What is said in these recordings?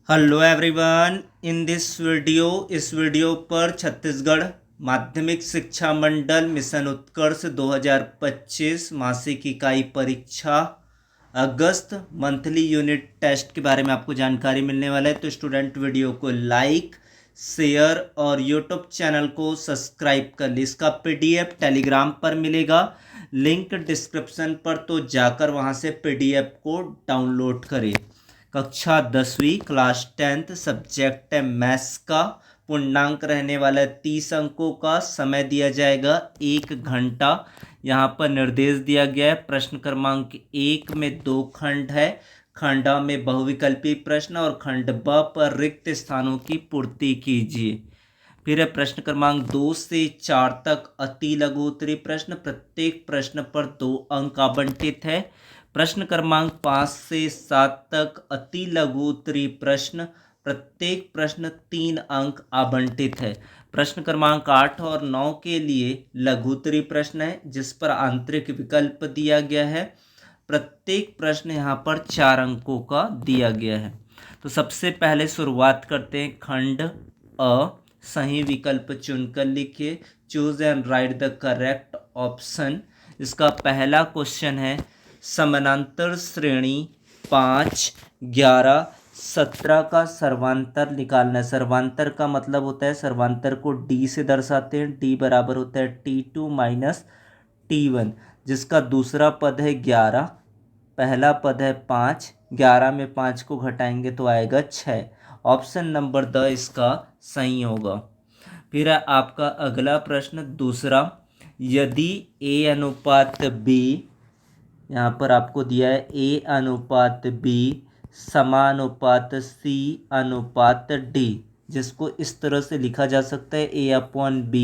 Hello everyone. In this video इस video पर छत्तीसगढ़ माध्यमिक शिक्षा मंडल मिशन उत्कर्ष 2025 मासिक इकाई परीक्षा अगस्त मंथली यूनिट टेस्ट के बारे में आपको जानकारी मिलने वाला है। तो स्टूडेंट वीडियो को लाइक शेयर और यूट्यूब चैनल को सब्सक्राइब कर ली। इसका पीडीएफ टेलीग्राम पर मिलेगा, लिंक डिस्क्रिप्शन पर, तो जाकर वहां से पीडीएफ को डाउनलोड करें। कक्षा 10वीं क्लास 10th सब्जेक्ट है मैथ्स का। पूर्णांक रहने वाला 30 अंकों का। समय दिया जाएगा 1 घंटा। यहाँ पर निर्देश दिया गया है। प्रश्न क्रमांक 1 में 2 खंड है। खंड अ में बहुविकल्पी प्रश्न और खंड ब पर रिक्त स्थानों की पूर्ति कीजिए। फिर है प्रश्न क्रमांक 2 से 4 तक अति लघु उत्तरीय प्रश्न। प्रत्येक प्रश्न पर 2 अंक आवंटित है। प्रश्न क्रमांक 5 से 7 तक अति लघु उत्तरीय प्रश्न। प्रत्येक प्रश्न 3 अंक आवंटित है। प्रश्न क्रमांक 8 और 9 के लिए लघु उत्तरीय प्रश्न है जिस पर आंतरिक विकल्प दिया गया है। प्रत्येक प्रश्न यहाँ पर 4 अंकों का दिया गया है। तो सबसे पहले शुरुआत करते हैं खंड अ। सही विकल्प चुनकर लिखिए। Choose and right the correct option. इसका पहला क्वेश्चन है समानांतर श्रेणी 5, 11, 17 का सर्वांतर निकालना है। सर्वांतर का मतलब होता है, सर्वांतर को डी से दर्शाते हैं। डी बराबर होता है T2 माइनस T1, जिसका दूसरा पद है 11, पहला पद है 5। 11 में 5 को घटाएंगे तो आएगा 6। ऑप्शन नंबर द इसका सही होगा। फिर है आपका अगला प्रश्न दूसरा। यदि A अनुपात B, यहाँ पर आपको दिया है A अनुपात B समानुपात C अनुपात D, जिसको इस तरह से लिखा जा सकता है A/B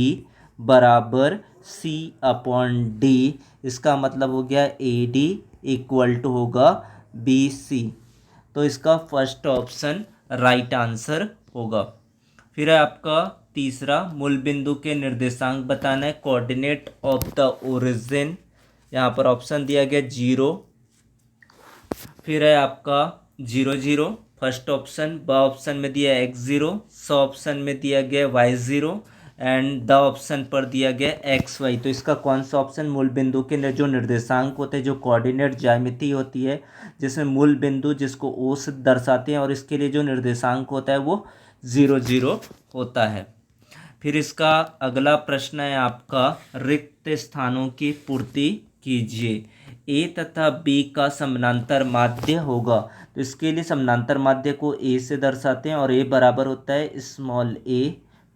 बराबर C/D। इसका मतलब हो गया AD इक्वल टू होगा BC। तो इसका फर्स्ट ऑप्शन राइट आंसर होगा। फिर है आपका तीसरा, मूल बिंदु के निर्देशांक बताना है। कोऑर्डिनेट ऑफ द ओरिजिन, यहाँ पर ऑप्शन दिया गया 0। फिर है आपका 0 0 फर्स्ट ऑप्शन। ब ऑप्शन में दिया x0, स ऑप्शन में दिया गया y0 एंड द ऑप्शन पर दिया गया xy। तो इसका कौन सा ऑप्शन मूल बिंदु के जो निर्देशांक होते हैं, जो कोऑर्डिनेट ज्यामिति होती है, जिसमें मूल बिंदु जिसको O से दर्शाते हैं और इसके लिए जो निर्देशांक होता है वो 0 0 होता है। फिर इसका अगला प्रश्न है आपका रिक्त स्थानों की पूर्ति कीजिए। ए तथा बी का समानांतर माध्य होगा। तो इसके लिए समानांतर माध्य को ए से दर्शाते हैं और ए बराबर होता है small a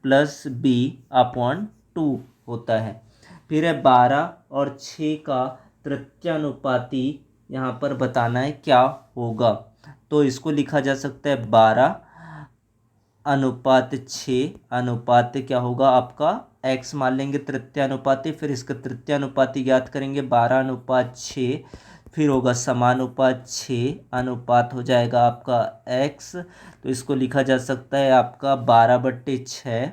plus B upon 2 होता है। फिर है 12 और 6 का तृतीयानुपाती, यहाँ पर बताना है क्या होगा। तो इसको लिखा जा सकता है 12 अनुपात 6 अनुपात क्या होगा आपका x मान लेंगे तृतीयानुपाती। फिर इसका तृतीयानुपाती ज्ञात करेंगे 12 अनुपात 6, फिर होगा समानुपात 6 अनुपात हो जाएगा आपका x। तो इसको लिखा जा सकता है आपका 12/6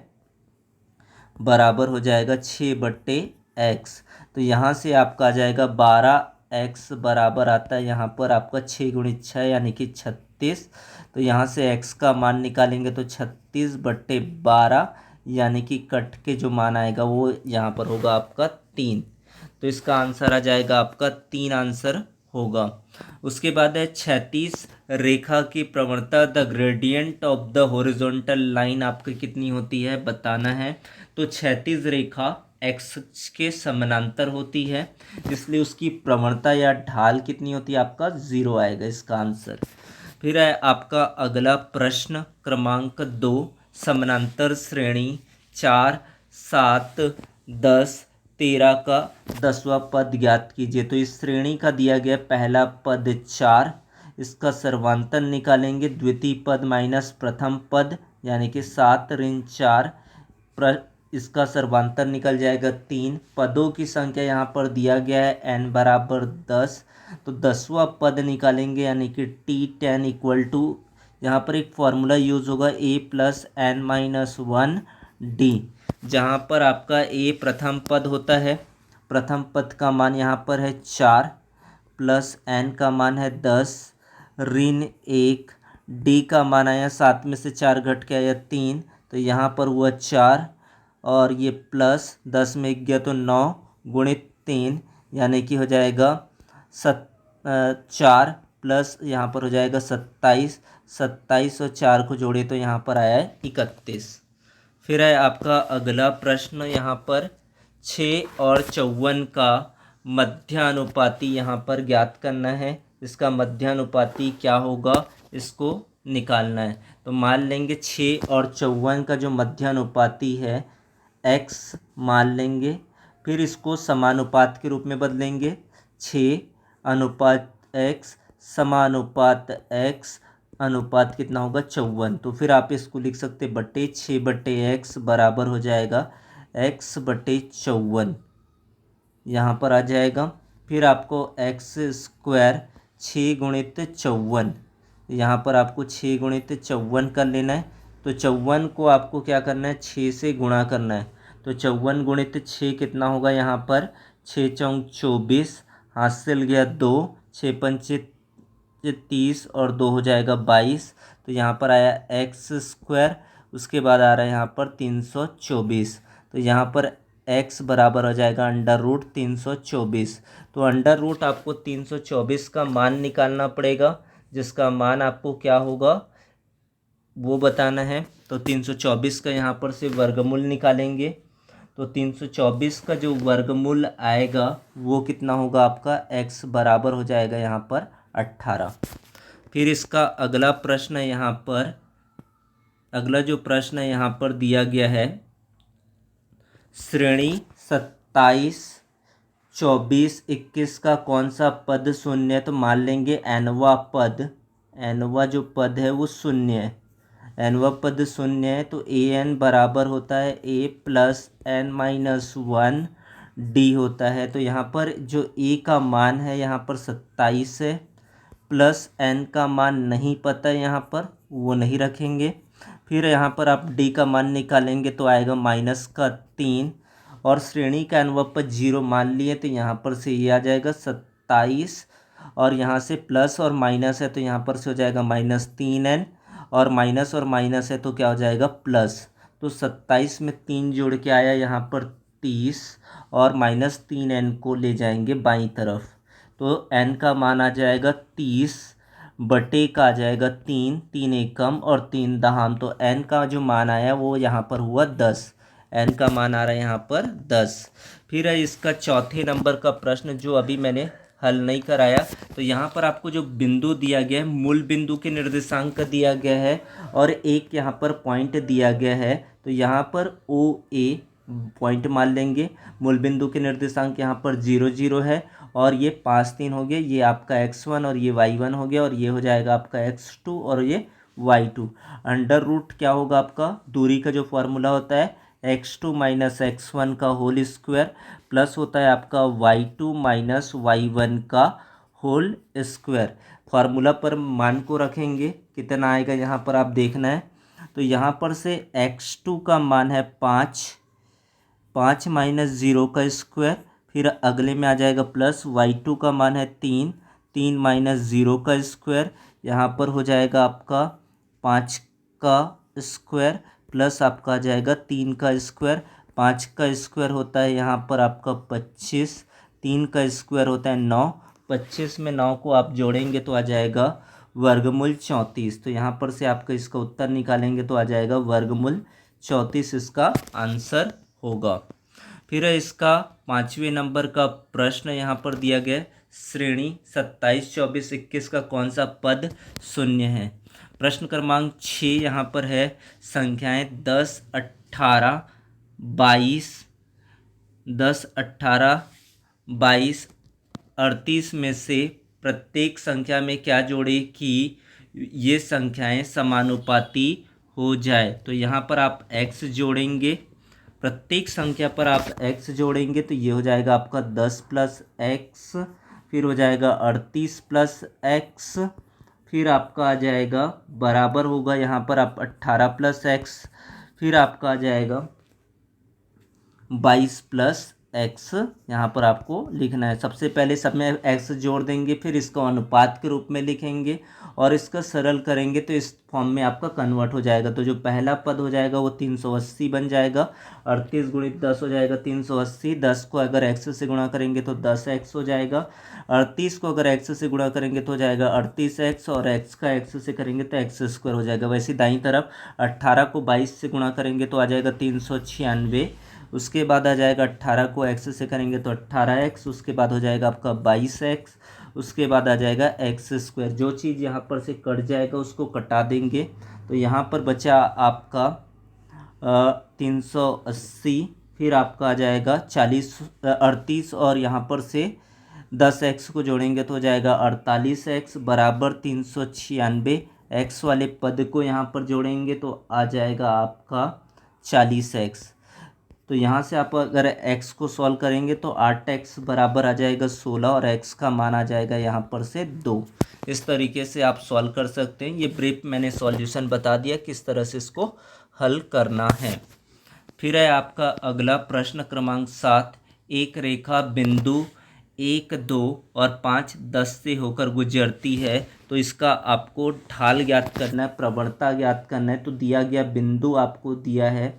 बराबर हो जाएगा 6/x। तो यहाँ से आपका आ जाएगा 12x बराबर आता है यहाँ पर आपका 6 × 6 यानी कि 36। तो यहाँ से x का मान निकालेंगे तो 36/12 यानी कि कट के जो मान आएगा वो यहाँ पर होगा आपका 3। तो इसका आंसर आ जाएगा आपका 3 आंसर होगा। उसके बाद है 36 रेखा की प्रवणता the gradient of the horizontal line आपकी कितनी होती है बताना है। तो 36 रेखा x के समानांतर होती है, इसलिए उसकी प्रवणता या ढाल कितनी होती है आपका 0 आएगा इसका आंसर। फिर है आपका अगला प्रश्न क्रमांक 2, समानांतर श्रेणी 4, 7, 10, 13 का 10वां पद ज्ञात कीजिए। तो इस श्रेणी का दिया गया पहला पद 4, इसका सर्वांतर निकालेंगे द्वितीय पद माइनस प्रथम पद यानी कि 7 ऋण 4। इसका सर्वांतर निकल जाएगा 3। पदों की संख्या यहाँ पर दिया गया है n बराबर 10। तो 10वां पद निकालेंगे यानी कि T10 इक्वल टू, यहाँ पर एक फॉर्मूला यूज होगा a + n - 1d, जहाँ पर आपका a प्रथम पद होता है। प्रथम पद का मान यहाँ पर है 4 प्लस n का मान है 10 ऋण 1 डी का मान आया 7 में से 4 घट के आया 3, तो यहाँ पर हुआ 4, और ये प्लस 10 में गया तो 9 गुणित 3, यानी कि हो जाएगा 4 प्लस यहाँ पर हो जाएगा 27, 27 और 4 को जोड़े तो यहाँ पर आया है 31। फिर है आपका अगला प्रश्न, यहाँ पर 6 और 54 का मध्यानुपाती यहाँ पर ज्ञात करना है। इसका मध्यानुपाती क्या होगा, इसको निकालना है। तो मान लेंगे 6 और 54 का जो मध्यानुपाती है x मान लेंगे, फिर इसको समानुपात के रूप में बदलेंगे। 6 अनुपात x समानुपात x अनुपात कितना होगा 54। तो फिर आप इसको लिख सकते बटे 6/x बराबर हो जाएगा x/54, यहाँ पर आ जाएगा। फिर आपको x² 6 गुणित 54, यहाँ पर आपको 6 गुणित 54 कर लेना है। तो 54 को आपको क्या करना है, 6 से गुणा करना है। तो 54 गुणित 6 कितना होगा, यहाँ पर 6 चौक 24, हाथ से गया 2, 6 पंचे 30 और 2 हो जाएगा 22। तो यहाँ पर आया x², उसके बाद आ रहा है यहाँ पर 324। तो यहाँ पर x बराबर हो जाएगा √324। तो अंडर रूट आपको 324 का मान निकालना पड़ेगा, जिसका मान आपको क्या होगा वो बताना है। तो 324 का यहाँ पर से वर्गमूल निकालेंगे। तो 324 का जो वर्गमूल आएगा वो कितना होगा आपका, x बराबर हो जाएगा यहाँ पर 18। फिर इसका अगला प्रश्न यहाँ पर, अगला जो प्रश्न यहाँ पर दिया गया है, श्रेणी 27, 24, 21 का कौन सा पद शून्य है। तो मान लेंगे nवा पद, nवा जो पद है वो शून्य है, nवा पद शून्य है। तो an बराबर होता है a प्लस n-1 d होता है। तो यहाँ पर जो a का मान है यहाँ पर 27 है, प्लस n का मान नहीं पता है यहाँ पर, वो नहीं रखेंगे। फिर यहाँ पर आप d का मान निकालेंगे तो आएगा -3, और श्रेणी का nवा पद 0 मान लिए तो यहाँ पर से ये आ जाएगा 27, और यहाँ से प्लस और माइनस है तो यहाँ पर से हो जाएगा -3n, और माइनस और माइनस है तो क्या हो जाएगा प्लस। तो 27 में 3 जोड़ के आया यहाँ पर 30, और -3n को ले जाएंगे बाईं तरफ। तो n का मान आ जाएगा 30 बटे का आ जाएगा 3, 3 एकम और 3 दहाम। तो n का जो मान आया वो यहाँ पर हुआ 10, n का मान आ रहा है यहाँ पर 10। फिर है इसका चौथे नंबर का प्रश्न जो अभी मैंने हल नहीं कराया। तो यहाँ पर आपको जो बिंदु दिया गया है, मूल बिंदु के निर्देशांक दिया गया है, और एक यहाँ पर पॉइंट दिया गया है। तो यहाँ पर OA पॉइंट मान लेंगे। मूल बिंदु के निर्देशांक यहाँ पर 0, 0 है, और ये 5, 3 हो गए। ये आपका x1 और ये y1 हो गया, और ये हो जाएगा आपका x2 और ये y2। अंडर रूट क्या होगा आपका, दूरी का जो फॉर्मूला होता है x2 माइनस x1 का होल स्क्वायर, प्लस होता है आपका y2 माइनस y1 का होल स्क्वायर। फार्मूला पर मान को रखेंगे, कितना आएगा यहाँ पर आप देखना है। तो यहाँ पर से x2 का मान है 5, 5 माइनस 0 का स्क्वायर, फिर अगले में आ जाएगा प्लस y2 का मान है 3, 3 माइनस 0 का स्क्वायर, यहाँ पर हो जाएगा आपका 5 का स्क्वायर, प्लस आपका आ जाएगा 3 का स्क्वायर। 5 का स्क्वायर होता है यहाँ पर आपका 25, 3 का स्क्वायर होता है 9, 25 में 9 को आप जोड़ेंगे तो आ जाएगा वर्गमूल 34। तो यहाँ पर से आपका इसका उत्तर निकालेंगे तो आ जाएगा वर्गमूल 34, इसका आंसर होगा। फिर इसका 5वें नंबर का प्रश्न यहाँ पर दिया गया है, श्रेणी 27, 24, 21 का कौन सा पद शून्य है। प्रश्न क्रमांक 6 यहाँ पर है, संख्याएं 10, 18, 22, 10, 18, 22, 38 में से प्रत्येक संख्या में क्या जोड़े कि ये संख्याएं समानुपाती हो जाए। तो यहाँ पर आप x जोड़ेंगे, प्रत्येक संख्या पर आप x जोड़ेंगे तो ये हो जाएगा आपका 10 प्लस x, फिर हो जाएगा 38 प्लस x, फिर आपका आ जाएगा बराबर होगा यहाँ पर आप 18 प्लस x, फिर आपका आ जाएगा 22 प्लस एक्स यहाँ पर आपको लिखना है। सबसे पहले सब में एक्स जोड़ देंगे, फिर इसको अनुपात के रूप में लिखेंगे और इसका सरल करेंगे तो इस फॉर्म में आपका कन्वर्ट हो जाएगा। तो जो पहला पद हो जाएगा वो 380 बन जाएगा। 38 गुणित 10 हो जाएगा 380। 10 को अगर एक्स से गुणा करेंगे तो 10x हो जाएगा। 38 को अगर एक्स से गुणा करेंगे तो हो जाएगा 38x, और एक्स का एक्स से करेंगे तो एक्स स्क्वायर हो जाएगा। वैसे दाईं तरफ 18 को 22 से गुणा करेंगे तो आ जाएगा 396। उसके बाद आ जाएगा 18 को एक्स से करेंगे तो 18x, उसके बाद हो जाएगा आपका 22x, उसके बाद आ जाएगा एक्स स्क्वायर। जो चीज़ यहाँ पर से कट जाएगा उसको कटा देंगे तो यहाँ पर बचा आपका 380, फिर आपका आ जाएगा 38 और यहाँ पर से 10x को जोड़ेंगे तो हो जाएगा 48x बराबर 396। एक्स वाले पद को यहाँ पर जोड़ेंगे तो आ जाएगा आपका 40x। तो यहाँ से आप अगर x को सॉल्व करेंगे तो 8x बराबर आ जाएगा 16 और x का मान आ जाएगा यहाँ पर से 2। इस तरीके से आप सॉल्व कर सकते हैं। ये ब्रीफ मैंने सॉल्यूशन बता दिया किस तरह से इसको हल करना है। फिर है आपका अगला प्रश्न क्रमांक 7। एक रेखा बिंदु 1, 2 और 5, 10 से होकर गुजरती है तो इसका आपको ढाल ज्ञात करना है, प्रवणता ज्ञात करना है। तो दिया गया बिंदु आपको दिया है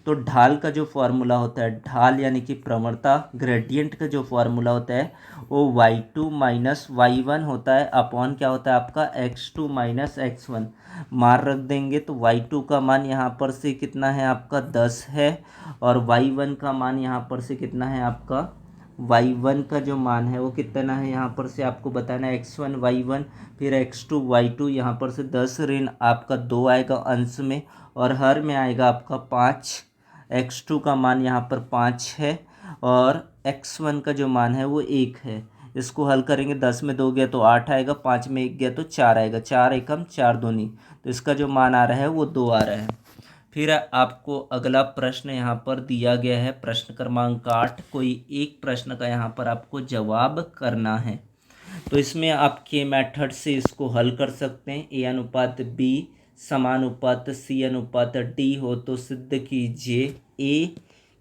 तो ढाल का जो फॉर्मूला होता है, ढाल यानी कि प्रवणता ग्रेडियंट का जो फॉर्मूला होता है वो y2 माइनस y1 होता है अपॉन क्या होता है आपका x2 माइनस x1। मार रख देंगे तो y2 का मान यहाँ पर से कितना है आपका 10 है, और y1 का मान यहाँ पर से कितना है आपका y1 का जो मान है वो कितना है यहाँ पर से आपको बताना है x1 y1, फिर x2 y2। यहाँ पर से 10 ऋण आपका 2 आएगा अंश में और हर में आएगा आपका 5। x2 का मान यहाँ पर 5 है और x1 का जो मान है वो 1 है। इसको हल करेंगे, 10 में 2 गया तो 8 आएगा, 5 में 1 गया तो 4 आएगा, 4 एकम 4 दूनी, तो इसका जो मान आ रहा है वो 2 आ रहा है। फिर आपको अगला प्रश्न यहाँ पर दिया गया है प्रश्न क्रमांक 8। कोई एक प्रश्न का यहाँ पर आपको जवाब करना है। तो इसमें आप के मेथड से इसको हल कर सकते हैं। a अनुपात b समानुपात c अनुपात d हो तो सिद्ध कीजिए a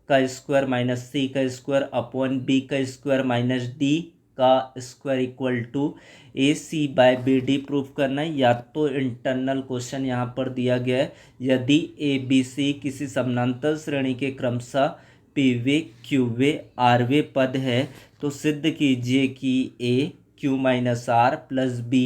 का स्क्वायर माइनस c का स्क्वायर अपॉन b का स्क्वायर माइनस d का square equal to AC/BD proof करना है। या तो इंटरनल क्वेश्चन यहाँ पर दिया गया है, यदि ABC किसी समानांतर श्रेणी के क्रमशः पीवे क्यूवे आरवे पद है तो सिद्ध कीजिए कि A Q minus R plus B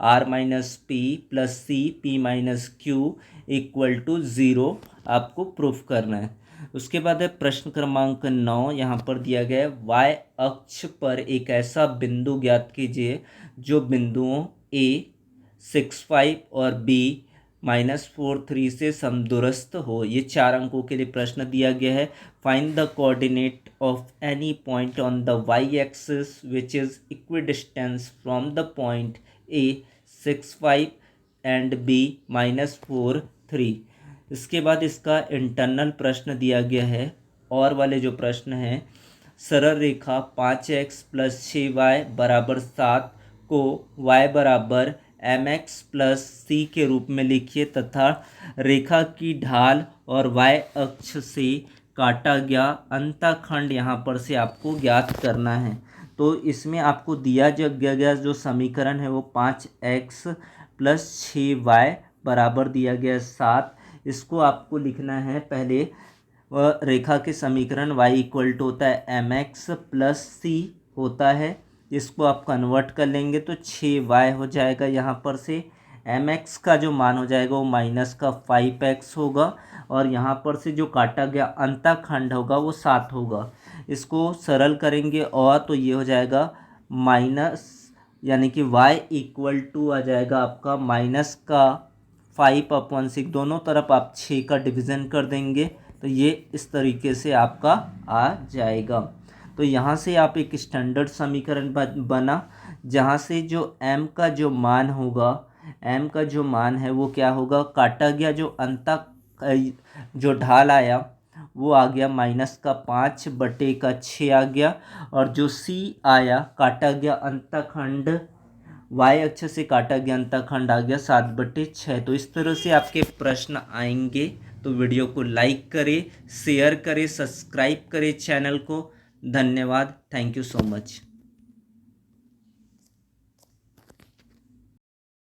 R minus P plus C P minus Q equal to 0 आपको प्रूफ करना है। उसके बाद है प्रश्न क्रमांक 9। यहाँ पर दिया गया है y अक्ष पर एक ऐसा बिंदु ज्ञात कीजिए जो बिंदुओं A 6,5 और B -4,3 से समदूरस्थ हो। ये 4 अंकों के लिए प्रश्न दिया गया है। Find the coordinate of any point on the y axis which is equidistance from the point A 6,5 and B -4,3। इसके बाद इसका इंटरनल प्रश्न दिया गया है। और वाले जो प्रश्न हैं, सरल रेखा 5x प्लस 6y बराबर 7 को y बराबर mx प्लस c के रूप में लिखिए तथा रेखा की ढाल और y अक्ष से काटा गया अंतःखंड यहाँ पर से आपको ज्ञात करना है। तो इसमें आपको दिया गया जो समीकरण है वो 5x प्लस 6y बराबर दिया गया 7। इसको आपको लिखना है। पहले रेखा के समीकरण y इक्वल टू होता है mx प्लस c होता है, इसको आप कन्वर्ट कर लेंगे तो 6y हो जाएगा। यहाँ पर से mx का जो मान हो जाएगा वो माइनस का 5x होगा और यहाँ पर से जो काटा गया अंतःखंड होगा वो 7 होगा। इसको सरल करेंगे और तो ये हो जाएगा माइनस, यानी कि y इक्वल टू आ जाएगा आपका माइनस का 5/6। दोनों तरफ आप 6 का डिवीज़न कर देंगे तो ये इस तरीके से आपका आ जाएगा। तो यहाँ से आप एक स्टैंडर्ड समीकरण बना जहाँ से जो m का जो मान होगा, m का जो मान है वो क्या होगा, काटा गया जो जो ढाल आया वो आ गया माइनस का 5/6 आ गया, और जो c आया काटा गया अंतःखंड y अक्ष से काटा गया अंतःखंड आ गया 7/6। तो इस तरह से आपके प्रश्न आएंगे। तो वीडियो को लाइक करें, शेयर करें, सब्सक्राइब करें चैनल को। धन्यवाद। Thank you so much.